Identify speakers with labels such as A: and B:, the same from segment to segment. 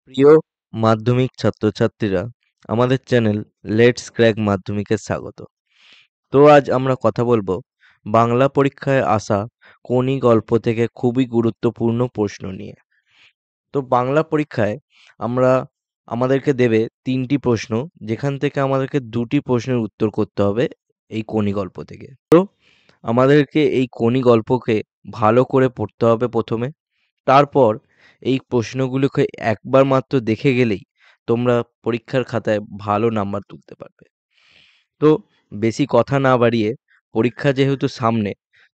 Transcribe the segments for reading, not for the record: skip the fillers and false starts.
A: প্রিয় মাধ্যমিক ছাত্রছাত্রীরা, আমাদের চ্যানেল লেটস ক্র্যাক মাধ্যমিকে স্বাগত। তো আজ আমরা কথা বলবো বাংলা পরীক্ষায় আসা কোনি গল্প থেকে খুবই গুরুত্বপূর্ণ প্রশ্ন নিয়ে। তো বাংলা পরীক্ষায় আমরা আমাদেরকে দেবে ৩টি প্রশ্ন, যেখান থেকে আমাদেরকে ২টি প্রশ্নের উত্তর করতে হবে এই কোনি গল্প থেকে। তো আমাদেরকে এই কোনি গল্পকে ভালো করে পড়তে হবে প্রথমে। তারপর এই প্রশ্নগুলোকে একবার মাত্র দেখে গেলেই তোমরা পরীক্ষার খাতায় ভালো নাম্বার তুলতে পারবে। তো বেশি কথা না বাড়িয়ে, পরীক্ষা যেহেতু সামনে,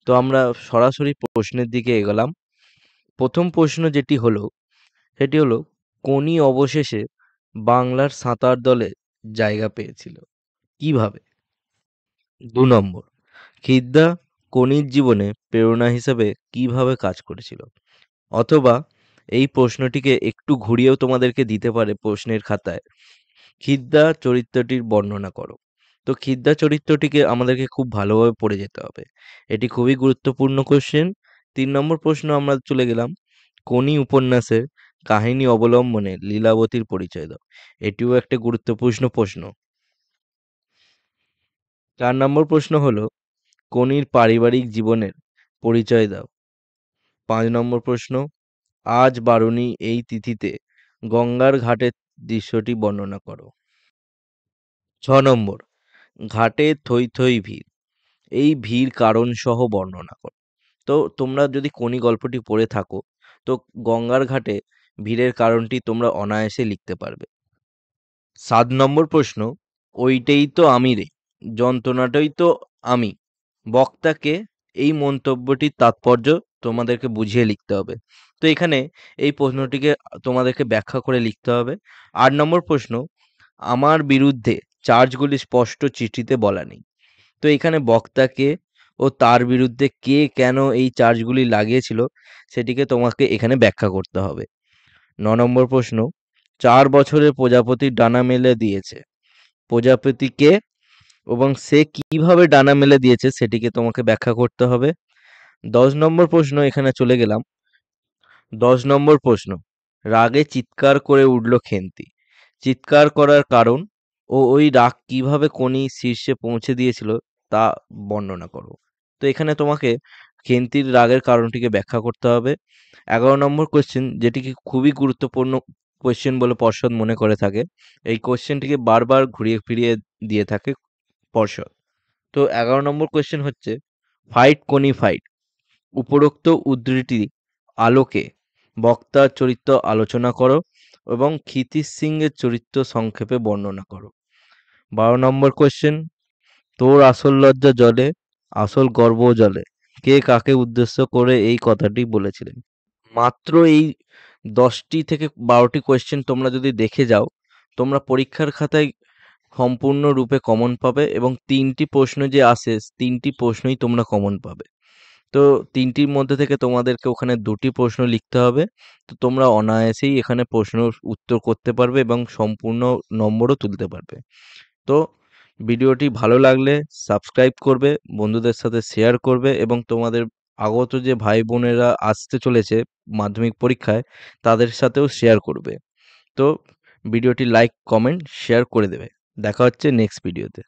A: তো আমরা সরাসরি প্রশ্নের দিকে এগোলাম। প্রথম প্রশ্ন সেটি হলো কোনি অবশেষে বাংলার সাঁতার দলে জায়গা পেয়েছিল কিভাবে? ২ নম্বর, খিদ্দা কোনির জীবনে প্রেরণা হিসেবে কিভাবে কাজ করেছিল? অথবা এই প্রশ্নটিকে একটু ঘুরিয়েও তোমাদেরকে দিতে পারে প্রশ্নের খাতায়, খিদ্দা চরিত্রটির বর্ণনা করো। তো খিদ্দা চরিত্রটিকে আমাদেরকে খুব ভালোভাবে পড়ে যেতে হবে। এটি খুবই গুরুত্বপূর্ণ কোশ্চেন। ৩ নম্বর প্রশ্ন আমরা চলে গেলাম, কোনি উপন্যাসের কাহিনী অবলম্বনে লীলাবতীর পরিচয় দাও। এটিও একটা গুরুত্বপূর্ণ প্রশ্ন। ৪ নম্বর প্রশ্ন হলো, কোনির পারিবারিক জীবনের পরিচয় দাও। ৫ নম্বর প্রশ্ন, আজ বারুনি এই তিথিতে গঙ্গার ঘাটের দৃশ্যটি বর্ণনা করো। ৬ নম্বর, ঘাটে থই থই ভিড়, এই ভিড় কারণ সহ বর্ণনা করো। তো তোমরা যদি কোনি গল্পটি পড়ে থাকো, তো গঙ্গার ঘাটে ভিড়ের কারণটি তোমরা অনায়াসে লিখতে পারবে। ৭ নম্বর প্রশ্ন, ওইটাই তো আমি রে, যন্ত্রণাটাই তো আমি, বক্তাকে, এই মন্তব্যটির তাৎপর্য তোমাদেরকে বুঝিয়ে লিখতে হবে। তো এখানে এই প্রশ্নটিকে তোমাদেরকে ব্যাখ্যা করে লিখতে হবে। ৮ নম্বর প্রশ্ন, আমার বিরুদ্ধে চার্জগুলি স্পষ্ট চিঠিতে বলা নেই। তো এখানে বক্তাকে ও তার বিরুদ্ধে কে কেন এই চার্জগুলি লাগিয়েছিল সেটিকে তোমাকে এখানে ব্যাখ্যা করতে হবে। ৯ নম্বর প্রশ্ন, ৪ বছরে প্রজাপতির ডানা মেলে দিয়েছে, প্রজাপতি কে এবং সে কিভাবে ডানা মেলে দিয়েছে সেটিকে তোমাকে ব্যাখ্যা করতে হবে। ১০ নম্বর প্রশ্ন, এখানে চলে গেলাম। ১০ নম্বর প্রশ্ন, রাগে চিৎকার করে উঠল খেন্তি, চিৎকার করার কারণ ও ওই রাগ কিভাবে কোনি শীর্ষে পৌঁছে দিয়েছিল তা বর্ণনা করো। তো এখানে তোমাকে খেন্তির রাগের কারণটিকে ব্যাখ্যা করতে হবে। ১১ নম্বর কোয়েশ্চেন, যেটিকে খুবই গুরুত্বপূর্ণ কোয়েশ্চেন বলে পর্ষদ মনে করে থাকে। এই কোয়েশ্চেনটিকে বারবার ঘুরিয়ে ফিরিয়ে দিয়ে থাকে পর্ষদ। তো ১১ নম্বর কোয়েশ্চেন হচ্ছে, ফাইট কোনি ফাইট, উপরোক্ত উদ্ধৃতি আলোকে বক্তার চরিত্র আলোচনা করো এবং ক্ষিতিশ সিংয়ের চরিত্র সংক্ষেপে বর্ণনা করো। ১২ নম্বর কোয়েশ্চেন, তোর আসল লজ্জা জলে, আসল গর্ব জলে, কে কাকে উদ্দেশ্য করে এই কথাটি বলেছিলেন? মাত্র এই ১০টি থেকে ১২টি কোয়েশ্চেন তোমরা যদি দেখে যাও, তোমরা পরীক্ষার খাতায় সম্পূর্ণরূপে কমন পাবে এবং ৩টি প্রশ্ন যে আসে ৩টি প্রশ্নই তোমরা কমন পাবে। তো ৩টির মধ্যে থেকে তোমাদেরকে ওখানে ২টি প্রশ্ন লিখতে হবে। তো তোমরা অনায়াসেই এখানে প্রশ্নের উত্তর করতে পারবে এবং সম্পূর্ণ নম্বরও তুলতে পারবে। তো ভিডিওটি ভালো লাগলে সাবস্ক্রাইব করবে, বন্ধুদের সাথে শেয়ার করবে এবং তোমাদের আগত যে ভাই বোনেরা আসতে চলেছে মাধ্যমিক পরীক্ষায়, তাদের সাথেও শেয়ার করবে। তো ভিডিওটি লাইক, কমেন্ট, শেয়ার করে দেবে। দেখা হচ্ছে নেক্সট ভিডিওতে।